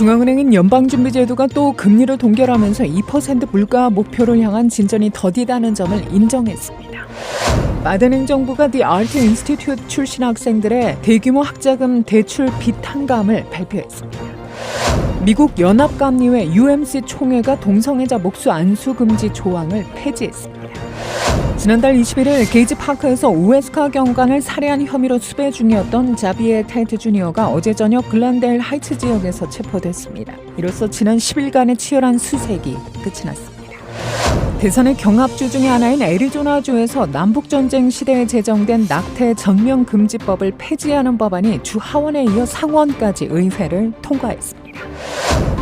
중앙은행인 연방준비제도가 또 금리를 동결하면서 2% 물가 목표를 향한 진전이 더디다는 점을 인정했습니다. 바이든 행정부가 The Art Institute 출신 학생들의 대규모 학자금 대출 비탄감을 발표했습니다. 미국 연합감리회 UMC 총회가 동성애자 목수 안수 금지 조항을 폐지했습니다. 지난달 21일 게이지 파크에서 우에스카 경관을 살해한 혐의로 수배 중이었던 자비에 테이트 주니어가 어제 저녁 글랜델 하이츠 지역에서 체포됐습니다. 이로써 지난 10일간의 치열한 수색이 끝이 났습니다. 대선의 경합주 중의 하나인 애리조나주에서 남북전쟁 시대에 제정된 낙태 전면금지법을 폐지하는 법안이 주 하원에 이어 상원까지 의회를 통과했습니다.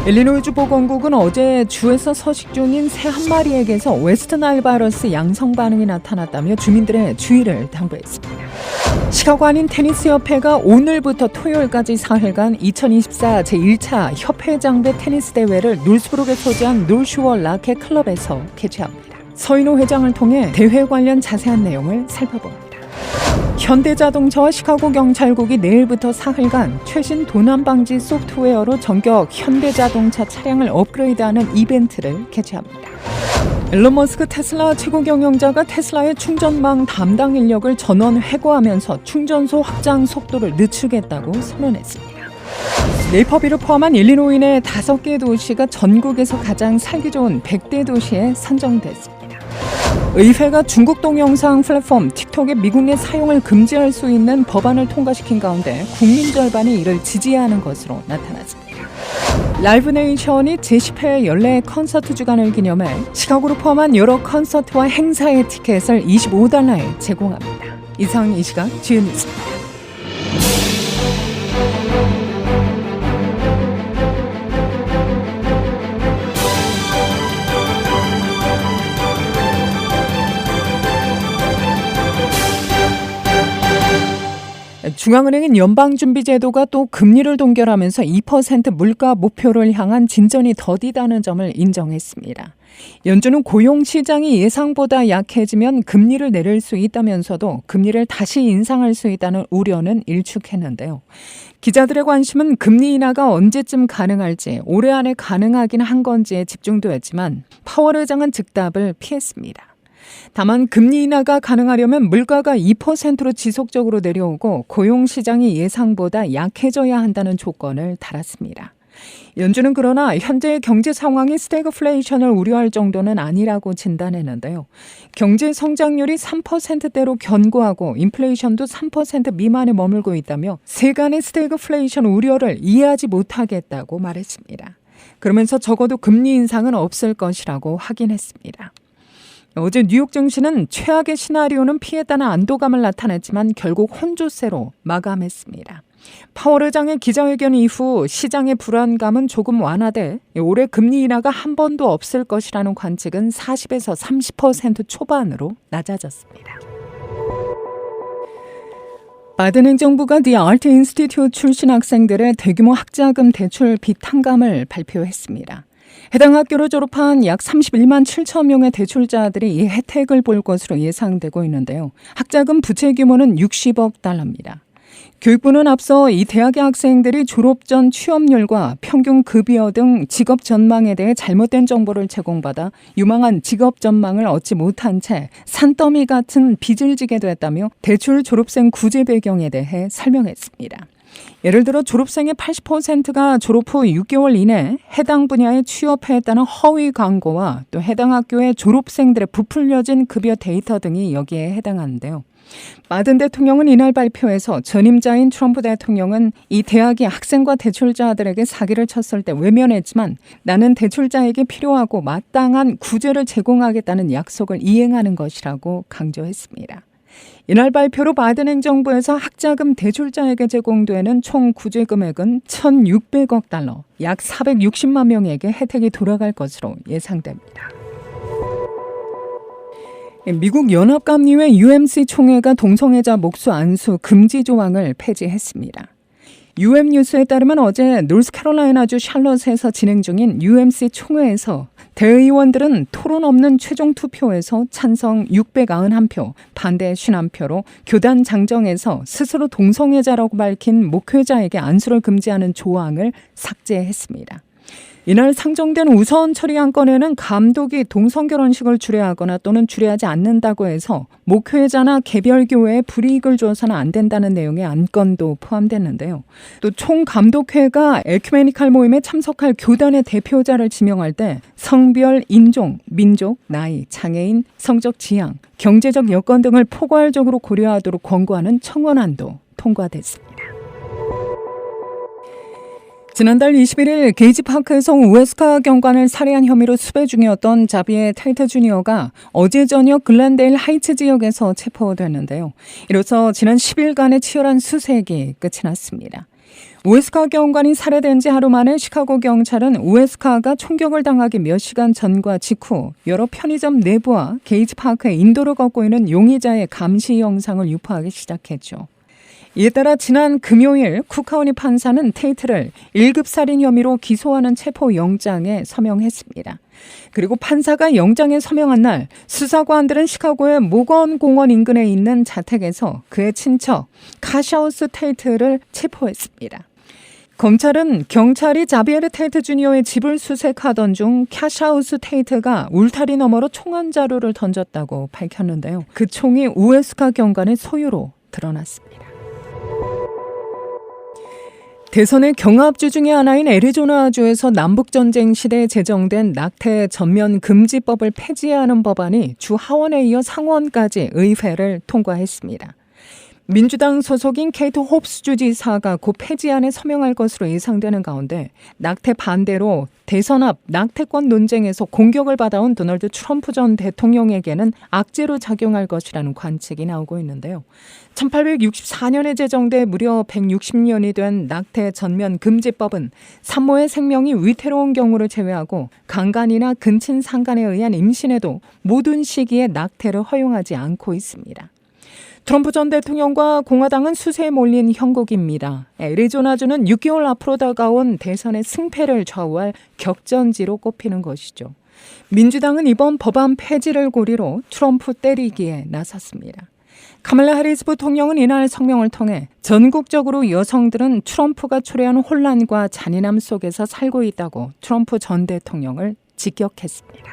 일리노이주 보건국은 어제 주에서 서식 중인 새 한 마리에게서 웨스트나일 바이러스 양성 반응이 나타났다며 주민들의 주의를 당부했습니다. 시카고 한인 테니스협회가 오늘부터 토요일까지 4일간 2024 제1차 협회장배 테니스 대회를 놀스브룩에 소재한 놀슈워 라켓 클럽에서 개최합니다. 서인호 회장을 통해 대회 관련 자세한 내용을 살펴봅니다. 현대자동차와 시카고 경찰국이 내일부터 4일간 최신 도난 방지 소프트웨어로 전격 현대자동차 차량을 업그레이드하는 이벤트를 개최합니다. 일론 머스크 테슬라 최고 경영자가 테슬라의 충전망 담당 인력을 전원 해고하면서 충전소 확장 속도를 늦추겠다고 선언했습니다. 네이퍼비를 포함한 일리노이 내 5개 도시가 전국에서 가장 살기 좋은 100대 도시에 선정됐습니다. 의회가 중국 동영상 플랫폼 틱톡의 미국 내 사용을 금지할 수 있는 법안을 통과시킨 가운데 국민 절반이 이를 지지하는 것으로 나타났습니다. 라이브 네이션이 제10회 연례 콘서트 주간을 기념해 시카고를 포함한 여러 콘서트와 행사의 티켓을 $25에 제공합니다. 이상 이 시각 주요 뉴스입니다. 중앙은행인 연방준비제도가 또 금리를 동결하면서 2% 물가 목표를 향한 진전이 더디다는 점을 인정했습니다. 연준은 고용시장이 예상보다 약해지면 금리를 내릴 수 있다면서도 금리를 다시 인상할 수 있다는 우려는 일축했는데요. 기자들의 관심은 금리 인하가 언제쯤 가능할지, 올해 안에 가능하긴 한 건지에 집중되었지만 파월 의장은 즉답을 피했습니다. 다만 금리 인하가 가능하려면 물가가 2%로 지속적으로 내려오고 고용시장이 예상보다 약해져야 한다는 조건을 달았습니다. 연준은 그러나 현재의 경제 상황이 스태그플레이션을 우려할 정도는 아니라고 진단했는데요. 경제 성장률이 3%대로 견고하고 인플레이션도 3% 미만에 머물고 있다며 세간의 스태그플레이션 우려를 이해하지 못하겠다고 말했습니다. 그러면서 적어도 금리 인상은 없을 것이라고 확인했습니다. 어제 뉴욕 증시는 최악의 시나리오는 피했다는 안도감을 나타냈지만 결국 혼조세로 마감했습니다. 파월 의장의 기자회견 이후 시장의 불안감은 조금 완화돼 올해 금리 인하가 한 번도 없을 것이라는 관측은 40에서 30% 초반으로 낮아졌습니다. 바이든 행정부가 The Art Institute 출신 학생들의 대규모 학자금 대출 비탄감을 발표했습니다. 해당 학교를 졸업한 약 31만 7천 명의 대출자들이 이 혜택을 볼 것으로 예상되고 있는데요. 학자금 부채 규모는 60억 달러입니다. 교육부는 앞서 이 대학의 학생들이 졸업 전 취업률과 평균 급여 등 직업 전망에 대해 잘못된 정보를 제공받아 유망한 직업 전망을 얻지 못한 채 산더미 같은 빚을 지게 됐다며 대출 졸업생 구제 배경에 대해 설명했습니다. 예를 들어 졸업생의 80%가 졸업 후 6개월 이내 해당 분야에 취업했다는 허위 광고와 또 해당 학교의 졸업생들의 부풀려진 급여 데이터 등이 여기에 해당하는데요. 바이든 대통령은 이날 발표에서 전임자인 트럼프 대통령은 이 대학이 학생과 대출자들에게 사기를 쳤을 때 외면했지만 나는 대출자에게 필요하고 마땅한 구제를 제공하겠다는 약속을 이행하는 것이라고 강조했습니다. 이날 발표로 바이든 행정부에서 학자금 대출자에게 제공되는 총 구제 금액은 1,600억 달러, 약 460만 명에게 혜택이 돌아갈 것으로 예상됩니다. 미국 연합감리회 UMC 총회가 동성애자 목수 안수 금지 조항을 폐지했습니다. UM 뉴스에 따르면 어제 노스캐롤라이나주 샬럿에서 진행 중인 UMC 총회에서 대의원들은 토론 없는 최종 투표에서 찬성 691표, 반대 51표로 교단 장정에서 스스로 동성애자라고 밝힌 목회자에게 안수를 금지하는 조항을 삭제했습니다. 이날 상정된 우선 처리 안건에는 감독이 동성결혼식을 주례하거나 또는 주례하지 않는다고 해서 목회자나 개별 교회에 불이익을 줘서는 안 된다는 내용의 안건도 포함됐는데요. 또 총감독회가 에큐메니칼 모임에 참석할 교단의 대표자를 지명할 때 성별, 인종, 민족, 나이, 장애인, 성적 지향, 경제적 여건 등을 포괄적으로 고려하도록 권고하는 청원안도 통과됐습니다. 지난달 21일 게이지파크에서 우에스카 경관을 살해한 혐의로 수배 중이었던 자비의 테이트 주니어가 어제 저녁 글렌데일 하이츠 지역에서 체포됐는데요. 이로써 지난 10일간의 치열한 수색이 끝이 났습니다. 우에스카 경관이 살해된 지 하루 만에 시카고 경찰은 우에스카가 총격을 당하기 몇 시간 전과 직후 여러 편의점 내부와 게이지파크의 인도를 걷고 있는 용의자의 감시 영상을 유포하기 시작했죠. 이에 따라 지난 금요일 쿡카우니 판사는 테이트를 1급 살인 혐의로 기소하는 체포영장에 서명했습니다. 그리고 판사가 영장에 서명한 날 수사관들은 시카고의 모건 공원 인근에 있는 자택에서 그의 친척 카샤우스 테이트를 체포했습니다. 검찰은 경찰이 자비에르 테이트 주니어의 집을 수색하던 중 카샤우스 테이트가 울타리 너머로 총알 자루를 던졌다고 밝혔는데요. 그 총이 우에스카 경관의 소유로 드러났습니다. 대선의 경합주 중의 하나인 애리조나주에서 남북전쟁 시대에 제정된 낙태 전면 금지법을 폐지하는 법안이 주 하원에 이어 상원까지 의회를 통과했습니다. 민주당 소속인 케이트 홉스 주지사가 곧 폐지안에 서명할 것으로 예상되는 가운데 낙태 반대로 대선 앞 낙태권 논쟁에서 공격을 받아온 도널드 트럼프 전 대통령에게는 악재로 작용할 것이라는 관측이 나오고 있는데요. 1864년에 제정돼 무려 160년이 된 낙태 전면 금지법은 산모의 생명이 위태로운 경우를 제외하고 강간이나 근친 상간에 의한 임신에도 모든 시기에 낙태를 허용하지 않고 있습니다. 트럼프 전 대통령과 공화당은 수세에 몰린 형국입니다. 애리조나주는 6개월 앞으로 다가온 대선의 승패를 좌우할 격전지로 꼽히는 것이죠. 민주당은 이번 법안 폐지를 고리로 트럼프 때리기에 나섰습니다. 카말라 해리스 부통령은 이날 성명을 통해 전국적으로 여성들은 트럼프가 초래한 혼란과 잔인함 속에서 살고 있다고 트럼프 전 대통령을 직격했습니다.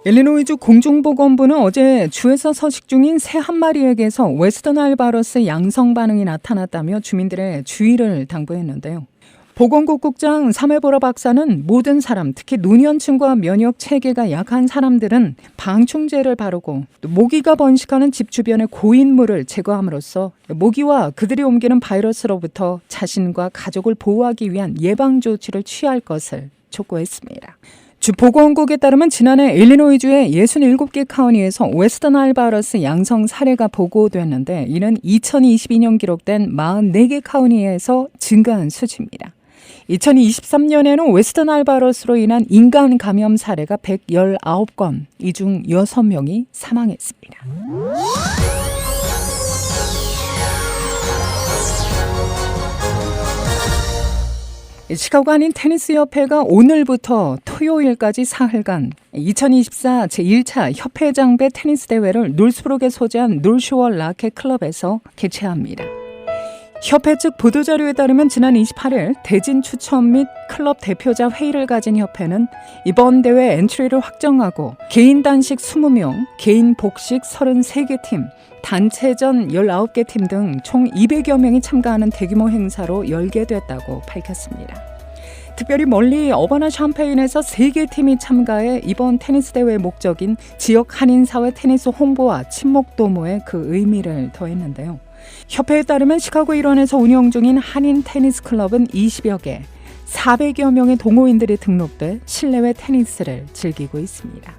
일리노이주 공중보건부는 어제 주에서 서식 중인 새 한 마리에게서 웨스턴나일 바이러스 양성 반응이 나타났다며 주민들의 주의를 당부했는데요. 보건국 국장 사메보라 박사는 모든 사람, 특히 노년층과 면역 체계가 약한 사람들은 방충제를 바르고 또 모기가 번식하는 집 주변의 고인물을 제거함으로써 모기와 그들이 옮기는 바이러스로부터 자신과 가족을 보호하기 위한 예방 조치를 취할 것을 촉구했습니다. 주 보건국에 따르면 지난해 일리노이주의 67개 카운티에서 웨스턴나일 바이러스 양성 사례가 보고됐는데 이는 2022년 기록된 44개 카운티에서 증가한 수치입니다. 2023년에는 웨스턴나일 바이러스로 인한 인간 감염 사례가 119건, 이 중 6명이 사망했습니다. 시카고 한인 테니스 협회가 오늘부터 토요일까지 사흘간 2024 제1차 협회장배 테니스 대회를 놀스브룩에 소재한 놀쇼어 라켓 클럽에서 개최합니다. 협회 측 보도자료에 따르면 지난 28일 대진 추천 및 클럽 대표자 회의를 가진 협회는 이번 대회 엔트리를 확정하고 개인 단식 20명, 개인 복식 33개 팀, 단체전 19개 팀 등 총 200여 명이 참가하는 대규모 행사로 열게 됐다고 밝혔습니다. 특별히 멀리 어바나 샴페인에서 3개 팀이 참가해 이번 테니스 대회의 목적인 지역 한인사회 테니스 홍보와 친목 도모에 그 의미를 더했는데요. 협회에 따르면 시카고 일원에서 운영 중인 한인 테니스 클럽은 20여 개, 400여 명의 동호인들이 등록돼 실내외 테니스를 즐기고 있습니다.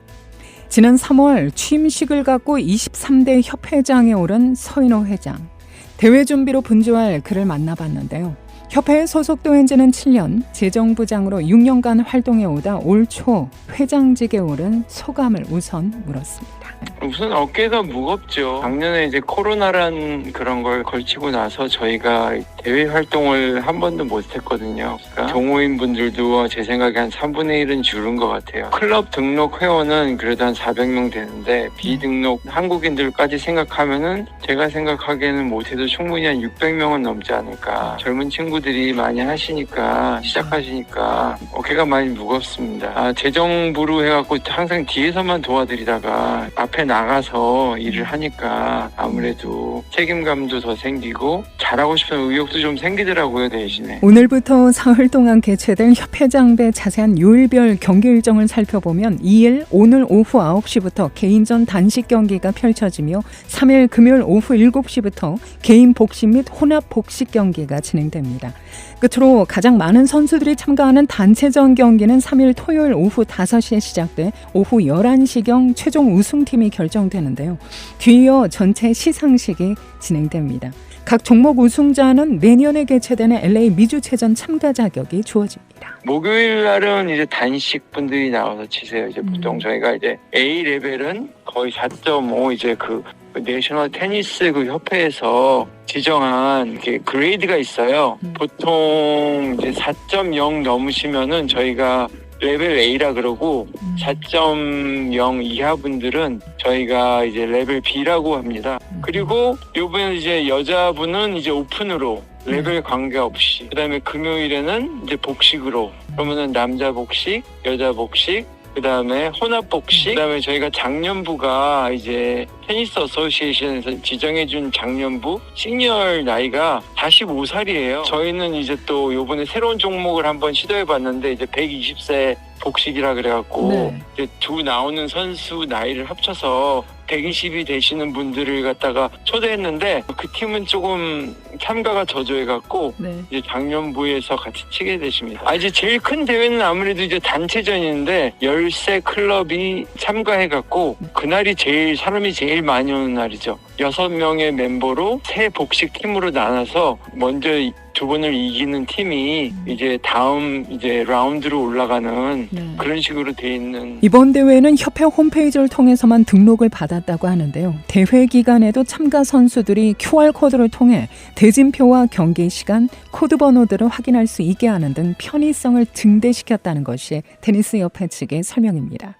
지난 3월 취임식을 갖고 23대 협회장에 오른 서인호 회장. 대회 준비로 분주할 그를 만나봤는데요. 협회에 소속된 지는 7년, 재정부장으로 6년간 활동해오다 올 초 회장직에 오른 소감을 우선 물었습니다. 우선 어깨가 무겁죠. 작년에 이제 코로나란 그런 걸 걸치고 나서 저희가 이렇게 대회 활동을 한 번도 못했거든요. 그러니까 동호인 분들도 제 생각에 한 3분의 1은 줄은 것 같아요. 클럽 등록 회원은 그래도 한 400명 되는데 비등록 한국인들까지 생각하면은 제가 생각하기에는 못해도 충분히 한 600명은 넘지 않을까. 젊은 친구들이 많이 하시니까 시작하시니까 어깨가 많이 무겁습니다. 재정부로 해갖고 항상 뒤에서만 도와드리다가 앞에 나가서 일을 하니까 아무래도 책임감도 더 생기고 잘하고 싶은 의욕도 좀 생기더라고요. 대신에 오늘부터 사흘 동안 개최될 협회장배 자세한 요일별 경기 일정을 살펴보면 2일 오늘 오후 9시부터 개인전 단식 경기가 펼쳐지며 3일 금요일 오후 7시부터 개인 복식 및 혼합 복식 경기가 진행됩니다. 끝으로 가장 많은 선수들이 참가하는 단체전 경기는 3일 토요일 오후 5시에 시작돼 오후 11시경 최종 우승팀이 결정되는데요. 뒤이어 전체 시상식이 진행됩니다. 각 종목 우승자는 내년에 개최되는 LA 미주체전 참가 자격이 주어집니다. 목요일 날은 이제 단식 분들이 나와서 치세요. 이제 보통 저희가 이제 A 레벨은 거의 4.5 이제 그 내셔널 테니스 그 협회에서 지정한 게 그레이드가 있어요. 보통 이제 4.0 넘으시면은 저희가 레벨 A라 그러고 4.0 이하 분들은 저희가 이제 레벨 B라고 합니다. 그리고 요번에 이제 여자분은 이제 오픈으로 레벨 관계없이 그다음에 금요일에는 이제 복식으로 그러면은 남자 복식, 여자 복식 그다음에 혼합 복식, 그다음에 저희가 작년부가 이제 테니스 어소시에이션에서 지정해준 작년부 시니어 나이가 45살이에요. 저희는 이제 또 요번에 새로운 종목을 한번 시도해봤는데 이제 120세 복식이라 그래갖고 이제 두 나오는 선수 나이를 합쳐서 120이 되시는 분들을 갖다가 초대했는데 그 팀은 조금 참가가 저조해갖고 이제 작년부에서 같이 치게 되십니다. 이제 제일 큰 대회는 아무래도 이제 단체전인데 13 클럽이 참가해갖고 그날이 제일 사람이 제일 많이 오는 날이죠. 6명의 멤버로 세 복식 팀으로 나눠서 먼저 두 번을 이기는 팀이 이제 다음 이제 라운드로 올라가는 그런 식으로 돼 있는. 이번 대회는 협회 홈페이지를 통해서만 등록을 받았다고 하는데요. 대회 기간에도 참가 선수들이 QR코드를 통해 대진표와 경기 시간, 코드 번호들을 확인할 수 있게 하는 등 편의성을 증대시켰다는 것이 테니스 협회 측의 설명입니다.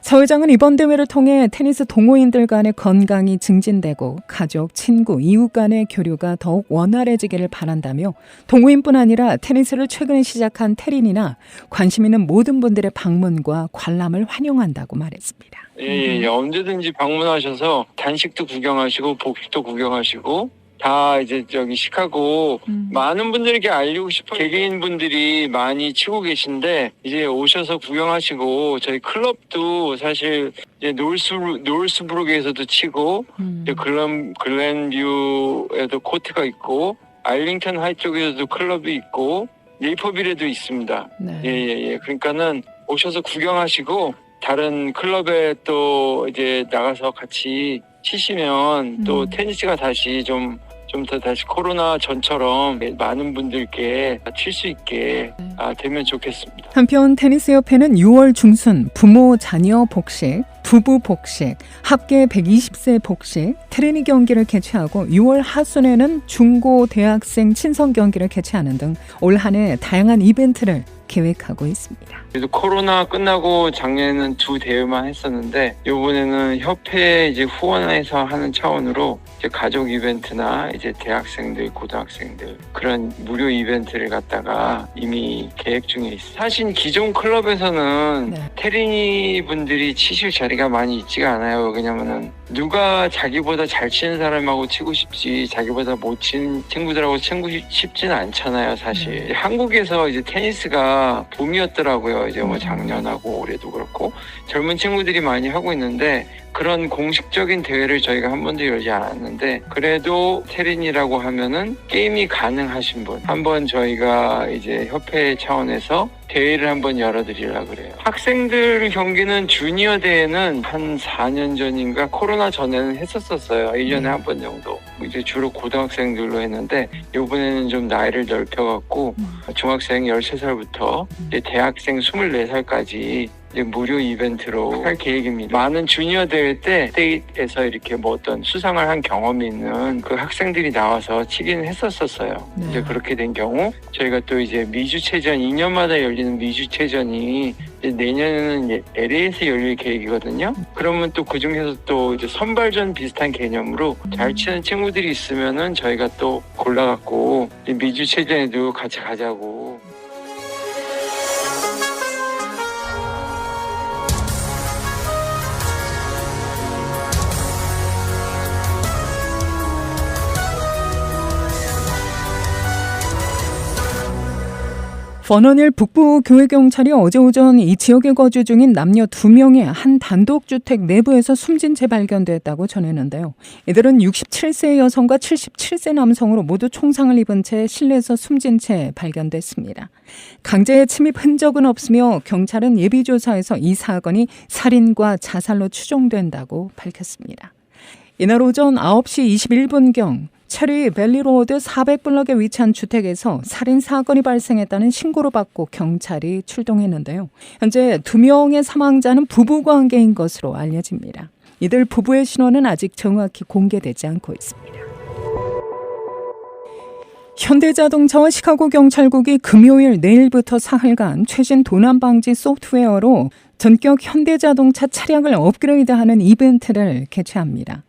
서 회장은 이번 대회를 통해 테니스 동호인들 간의 건강이 증진되고 가족, 친구, 이웃 간의 교류가 더욱 원활해지기를 바란다며 동호인뿐 아니라 테니스를 최근에 시작한 테린이나 관심 있는 모든 분들의 방문과 관람을 환영한다고 말했습니다. 언제든지 방문하셔서 단식도 구경하시고 복식도 구경하시고 다 이제 저기 시카고 많은 분들에게 알리고 싶은 개개인 분들이 많이 치고 계신데 이제 오셔서 구경하시고 저희 클럽도 사실 이제 노스브룩에서도 치고 이제 글렌뷰에도 코트가 있고 알링턴 하이 쪽에서도 클럽이 있고 네이퍼빌에도 있습니다. 그러니까는 오셔서 구경하시고 다른 클럽에 또 이제 나가서 같이 치시면 또 테니스가 다시 좀 더 다시 코로나 전처럼 많은 분들께 칠 수 있게 되면 좋겠습니다. 한편 테니스협회는 6월 중순 부모 자녀 복식, 부부 복식, 합계 120세 복식, 트레이닝 경기를 개최하고 6월 하순에는 중고 대학생 친선 경기를 개최하는 등 올 한 해 다양한 이벤트를 계획하고 있습니다. 그래도 코로나 끝나고 작년에는 2 대회만 했었는데 이번에는 협회 이제 후원해서 하는 차원으로 이제 가족 이벤트나 이제 대학생들, 고등학생들 그런 무료 이벤트를 갖다가 이미 계획 중에 있어요. 사실 기존 클럽에서는 테린이 분들이 치실 자리가 많이 있지가 않아요. 왜냐면은 누가 자기보다 잘 치는 사람하고 치고 싶지 자기보다 못 치는 친구들하고 치고 싶지는 않잖아요. 사실 한국에서 이제 테니스가 붐이었더라고요. 이제 뭐 작년하고 올해도 그렇고 젊은 친구들이 많이 하고 있는데 그런 공식적인 대회를 저희가 한 번도 열지 않았는데 그래도 테린이라고 하면은 게임이 가능하신 분 한번 저희가 이제 협회 차원에서 대회를 한번 열어드리려고 그래요. 학생들 경기는 주니어 대회는 한 4년 전인가 코로나 전에는 했었어요. 1년에 한 번 정도. 이제 주로 고등학생들로 했는데 이번에는 좀 나이를 넓혀갖고 중학생 13살부터 이제 대학생 24살까지 이제 무료 이벤트로 할 계획입니다. 많은 주니어 대회 때 스테이트에서 이렇게 뭐 어떤 수상을 한 경험이 있는 그 학생들이 나와서 치기는 했었어요. 네. 이제 그렇게 된 경우 저희가 또 이제 미주체전 2년마다 열리는 미주체전이 이제 내년에는 LA에서 열릴 계획이거든요. 그러면 또 그 중에서 또 이제 선발전 비슷한 개념으로 잘 치는 친구들이 있으면은 저희가 또 골라갖고 미주체전에도 같이 가자고. 버너힐 북부교회경찰이 어제 오전 이 지역에 거주 중인 남녀 2명이 한 단독주택 내부에서 숨진 채 발견됐다고 전했는데요. 이들은 67세 여성과 77세 남성으로 모두 총상을 입은 채 실내에서 숨진 채 발견됐습니다. 강제 침입 흔적은 없으며 경찰은 예비조사에서 이 사건이 살인과 자살로 추정된다고 밝혔습니다. 이날 오전 9시 21분경 체리 밸리로드 400블럭에 위치한 주택에서 살인사건이 발생했다는 신고를 받고 경찰이 출동했는데요. 현재 2명의 사망자는 부부관계인 것으로 알려집니다. 이들 부부의 신원은 아직 정확히 공개되지 않고 있습니다. 현대자동차와 시카고경찰국이 금요일 내일부터 사흘간 최신 도난방지 소프트웨어로 전격 현대자동차 차량을 업그레이드하는 이벤트를 개최합니다.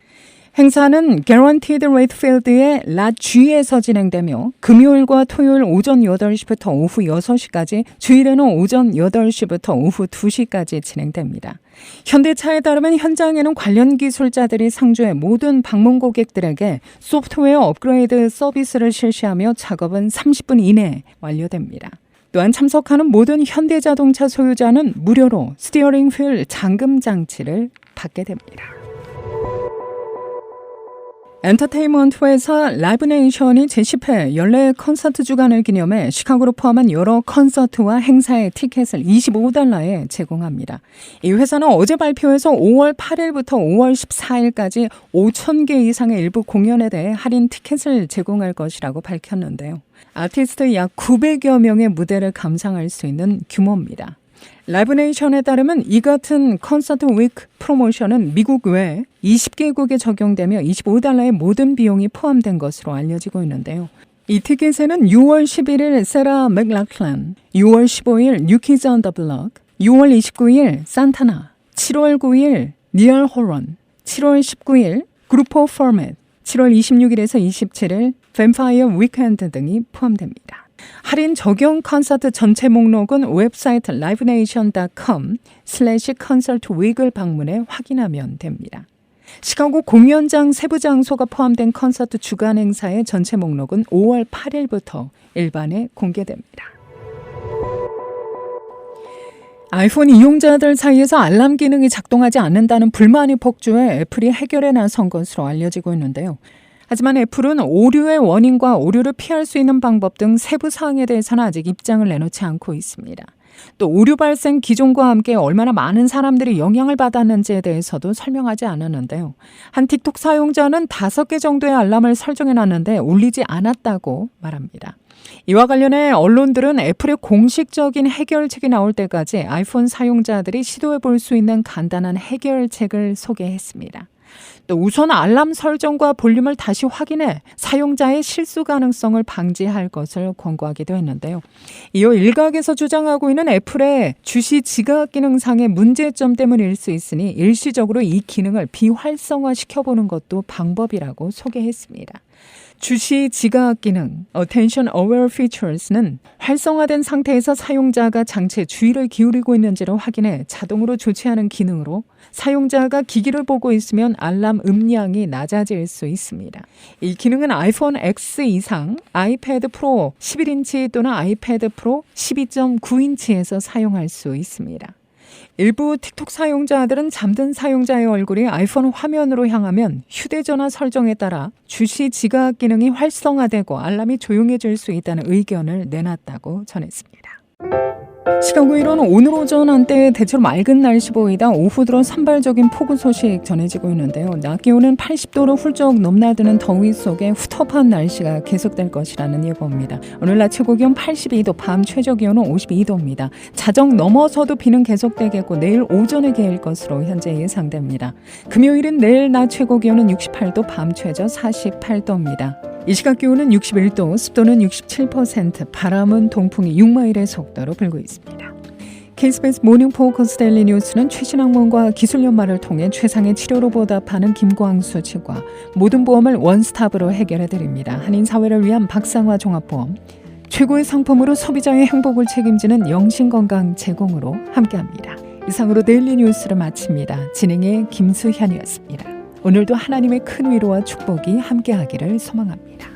행사는 Guaranteed Rate Field의 라G에서 진행되며 금요일과 토요일 오전 8시부터 오후 6시까지, 주일에는 오전 8시부터 오후 2시까지 진행됩니다. 현대차에 따르면 현장에는 관련 기술자들이 상주해 모든 방문 고객들에게 소프트웨어 업그레이드 서비스를 실시하며 작업은 30분 이내에 완료됩니다. 또한 참석하는 모든 현대자동차 소유자는 무료로 스티어링 휠 잠금 장치를 받게 됩니다. 엔터테인먼트 회사 라이브네이션이 제10회 연례 콘서트 주간을 기념해 시카고를 포함한 여러 콘서트와 행사의 티켓을 $25에 제공합니다. 이 회사는 어제 발표해서 5월 8일부터 5월 14일까지 5,000개 이상의 일부 공연에 대해 할인 티켓을 제공할 것이라고 밝혔는데요. 아티스트 약 900여 명의 무대를 감상할 수 있는 규모입니다. 라이브네이션에 따르면 이 같은 콘서트 위크 프로모션은 미국 외 20개국에 적용되며 $25의 모든 비용이 포함된 것으로 알려지고 있는데요. 이 티켓에는 6월 11일 세라 맥락클란, 6월 15일 뉴키즈 온 더 블럭, 6월 29일 산타나, 7월 9일 니얼 호런, 7월 19일 그루포 포맷, 7월 26일에서 27일 뱀파이어 위크엔드 등이 포함됩니다. 할인 적용 콘서트 전체 목록은 웹사이트 livenation.com/concertweek을 방문해 확인하면 됩니다. 시카고 공연장 세부 장소가 포함된 콘서트 주간 행사의 전체 목록은 5월 8일부터 일반에 공개됩니다. 아이폰 이용자들 사이에서 알람 기능이 작동하지 않는다는 불만이 폭주해 애플이 해결에 나선 것으로 알려지고 있는데요. 하지만 애플은 오류의 원인과 오류를 피할 수 있는 방법 등 세부 사항에 대해서는 아직 입장을 내놓지 않고 있습니다. 또 오류 발생 기종과 함께 얼마나 많은 사람들이 영향을 받았는지에 대해서도 설명하지 않았는데요. 한 틱톡 사용자는 5개 정도의 알람을 설정해놨는데 울리지 않았다고 말합니다. 이와 관련해 언론들은 애플의 공식적인 해결책이 나올 때까지 아이폰 사용자들이 시도해 볼 수 있는 간단한 해결책을 소개했습니다. 또 우선 알람 설정과 볼륨을 다시 확인해 사용자의 실수 가능성을 방지할 것을 권고하기도 했는데요. 이어 일각에서 주장하고 있는 애플의 주시 지각 기능상의 문제점 때문일 수 있으니 일시적으로 이 기능을 비활성화시켜보는 것도 방법이라고 소개했습니다. 주시 지각 기능 Attention Aware Features는 활성화된 상태에서 사용자가 장치에 주의를 기울이고 있는지를 확인해 자동으로 조치하는 기능으로 사용자가 기기를 보고 있으면 알람 음량이 낮아질 수 있습니다. 이 기능은 아이폰 X 이상, 아이패드 프로 11인치 또는 아이패드 프로 12.9인치에서 사용할 수 있습니다. 일부 틱톡 사용자들은 잠든 사용자의 얼굴이 아이폰 화면으로 향하면 휴대전화 설정에 따라 주시 지각 기능이 활성화되고 알람이 조용해질 수 있다는 의견을 내놨다고 전했습니다. 시카고 일원은 오늘 오전 한때 대체로 맑은 날씨 보이다 오후 들어 산발적인 폭우 소식 전해지고 있는데요. 낮 기온은 80도로 훌쩍 넘나드는 더위 속에 후텁한 날씨가 계속될 것이라는 예보입니다. 오늘 낮 최고 기온 82도, 밤 최저 기온은 52도입니다. 자정 넘어서도 비는 계속되겠고 내일 오전에 개일 것으로 현재 예상됩니다. 금요일은 내일 낮 최고 기온은 68도, 밤 최저 48도입니다. 이 시각 기온은 61도, 습도는 67%, 바람은 동풍이 6마일의 속도로 불고 있습니다. KBS 모닝 포커스 데일리 뉴스는 최신 학문과 기술 연마를 통해 최상의 치료로 보답하는 김광수 치과, 모든 보험을 원스톱으로 해결해드립니다. 한인사회를 위한 박상화 종합보험, 최고의 상품으로 소비자의 행복을 책임지는 영신건강 제공으로 함께합니다. 이상으로 데일리 뉴스를 마칩니다. 진행의 김수현이었습니다. 오늘도 하나님의 큰 위로와 축복이 함께하기를 소망합니다.